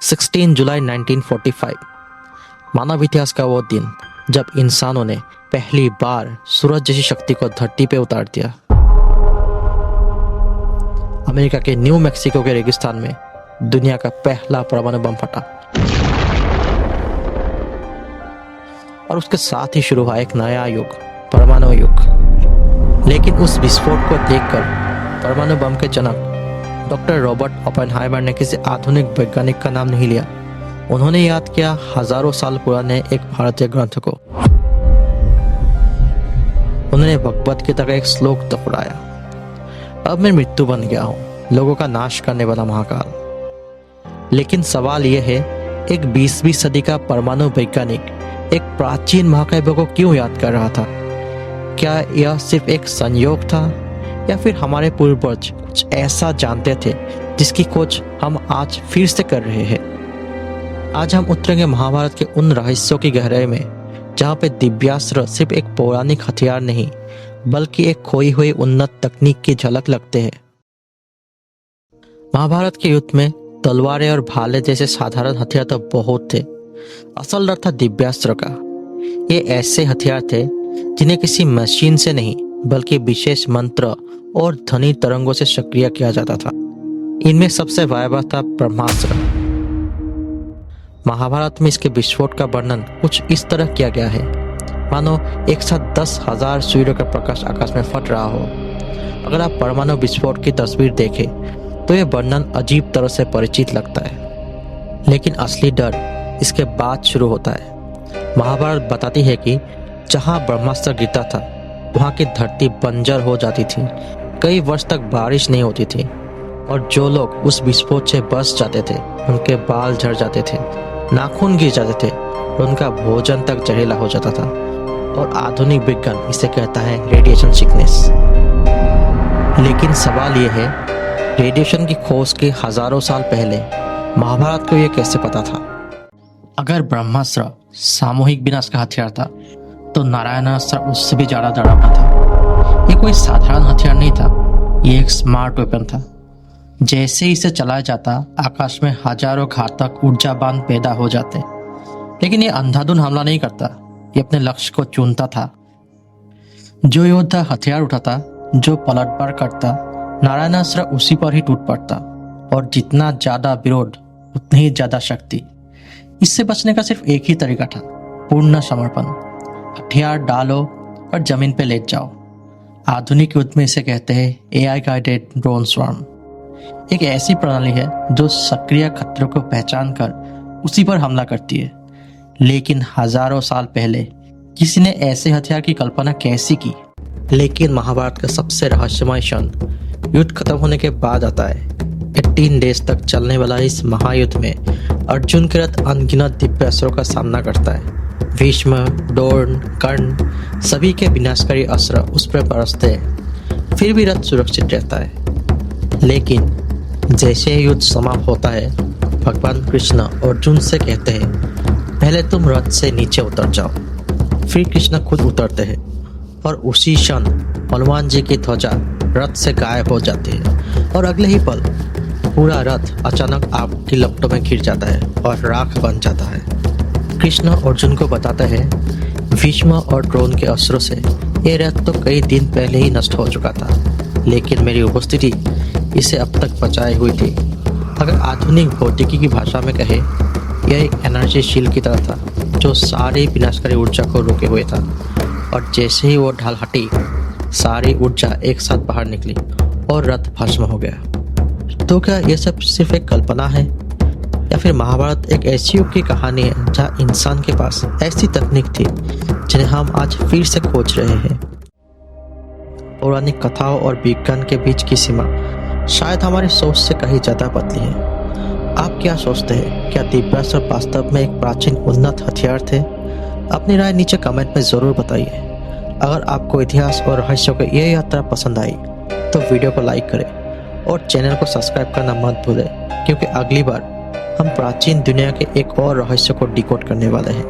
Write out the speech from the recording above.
16 जुलाई 1945 मानव इतिहास का वो दिन जब इंसानों ने पहली बार सूरज जैसी शक्ति को धरती पे उतार दिया। अमेरिका के न्यू मैक्सिको के रेगिस्तान में दुनिया का पहला परमाणु बम फटा और उसके साथ ही शुरू हुआ एक नया युग, परमाणु युग। लेकिन उस विस्फोट को देखकर परमाणु बम के जनक डॉक्टर रॉबर्ट ओपेनहाइमर ने किसी आधुनिक वैज्ञानिक का नाम नहीं लिया। उन्होंने याद किया हजारों साल पुराने एक भारतीय ग्रंथ को। उन्होंने भगवत गीता का एक श्लोक दोहराया, अब मैं मृत्यु बन गया हूं, लोगों का नाश करने वाला महाकाल। लेकिन सवाल यह है, एक 20वीं सदी का परमाणु वैज्ञानिक एक प्राचीन महाकाव्य को क्यों याद कर रहा था? क्या यह सिर्फ एक संयोग था या फिर हमारे पूर्वज कुछ ऐसा जानते थे जिसकी खोज हम आज फिर से कर रहे हैं? आज हम उतरेंगे महाभारत के उन रहस्यों की गहराई में जहां पे दिव्यास्त्र सिर्फ एक पौराणिक हथियार नहीं बल्कि एक खोई हुई उन्नत तकनीक की झलक लगते हैं। महाभारत के युद्ध में तलवारें और भाले जैसे साधारण हथियार तो बहुत थे। असल डर था दिव्यास्त्र का। ये ऐसे हथियार थे जिन्हें किसी मशीन से नहीं बल्कि विशेष मंत्र और ध्वनि तरंगों से सक्रिय किया जाता था। इनमें सबसे भयावह था ब्रह्मास्त्र। महाभारत में इसके विस्फोट का वर्णन कुछ इस तरह किया गया है, मानो एक साथ 10,000 सूर्यों का प्रकाश आकाश में फट रहा हो। अगर आप परमाणु विस्फोट की तस्वीर देखें तो यह वर्णन अजीब तरह से परिचित लगता है, लेकिन असली डर इसके बाद शुरू होता है। महाभारत बताती है कि जहां ब्रह्मास्त्र गिरता था वहां की धरती बंजर हो जाती थी, कई वर्ष तक बारिश नहीं होती थी और जो लोग उस विस्फोट से बच जाते थे उनके बाल झड़ जाते थे, नाखून गिर जाते थे और उनका भोजन तक जहरीला हो जाता था। और आधुनिक विज्ञान इसे कहता है रेडिएशन सिकनेस। लेकिन सवाल यह है, रेडिएशन की खोज के हजारों साल पहले महाभारत को यह कैसे पता था? अगर ब्रह्मास्त्र सामूहिक विनाश का हथियार था तो नारायणास्त्र उससे भी ज्यादा डरावना था। ये कोई साधारण हथियार नहीं था, ये एक स्मार्ट वेपन था। जैसे ही इसे चलाया जाता आकाश में हजारों घातक ऊर्जा बांध पैदा हो जाते। लेकिन ये अंधाधुंध हमला नहीं करता, ये अपने लक्ष्य को चुनता था। जो योद्धा हथियार उठाता, जो पलटवार करता, नारायणास्त्र उसी पर ही टूट पड़ता। और जितना ज्यादा विरोध उतनी ही ज्यादा शक्ति। इससे बचने का सिर्फ एक ही तरीका था, पूर्ण समर्पण। हथियार डालो और जमीन पे लेट जाओ। आधुनिक युद्ध में इसे कहते हैं AI गाइडेड ड्रोन स्वार्म। एक ऐसी प्रणाली है जो सक्रिय खतरों को पहचान कर उसी पर हमला करती है। लेकिन हजारों साल पहले किसी ने ऐसे हथियार की कल्पना कैसी की? लेकिन महाभारत का सबसे रहस्यमय क्षण युद्ध खत्म होने के बाद आता है। 18 डेज तक चलने वाला इस महायुद्ध में अर्जुन के रथ अनगिनत दिव्यास्त्रों का सामना करता है। भीष्म, द्रोण, कर्ण सभी के विनाशकारी अस्त्र उस पर बरसते हैं, फिर भी रथ सुरक्षित रहता है। लेकिन जैसे ही युद्ध समाप्त होता है, भगवान कृष्ण अर्जुन से कहते हैं, पहले तुम रथ से नीचे उतर जाओ। फिर कृष्ण खुद उतरते हैं और उसी क्षण हनुमान जी की ध्वजा रथ से गायब हो जाती है और अगले ही पल पूरा रथ अचानक आग की लपटों में घिर जाता है और राख बन जाता है। कृष्ण अर्जुन को बताते हैं, भीष्म और द्रोण के अस्त्रों से ये रथ तो कई दिन पहले ही नष्ट हो चुका था, लेकिन मेरी उपस्थिति इसे अब तक बचाए हुई थी। अगर आधुनिक भौतिकी की भाषा में कहे, यह एक एनर्जी शील्ड की तरह था जो सारी विनाशकारी ऊर्जा को रोके हुए था। और जैसे ही वो ढाल हटी, सारी ऊर्जा एक साथ बाहर निकली और रथ भस्म हो गया। तो क्या यह सब सिर्फ एक कल्पना है या फिर महाभारत एक ऐसी युग की कहानी है जहाँ इंसान के पास ऐसी तकनीक थी जिन्हें हम आज फिर से खोज रहे हैं? पौराणिक कथाओं और विज्ञान के बीच की सीमा शायद हमारी सोच से कहीं ज्यादा पतली है। आप क्या सोचते हैं? क्या दिव्यास्त्र वास्तव में एक प्राचीन उन्नत हथियार थे? अपनी राय नीचे कमेंट में जरूर बताइए। अगर आपको इतिहास और रहस्यों की यह यात्रा पसंद आई तो वीडियो को लाइक करें और चैनल को सब्सक्राइब करना मत भूलें, क्योंकि अगली बार हम प्राचीन दुनिया के एक और रहस्य को डिकोड करने वाले हैं।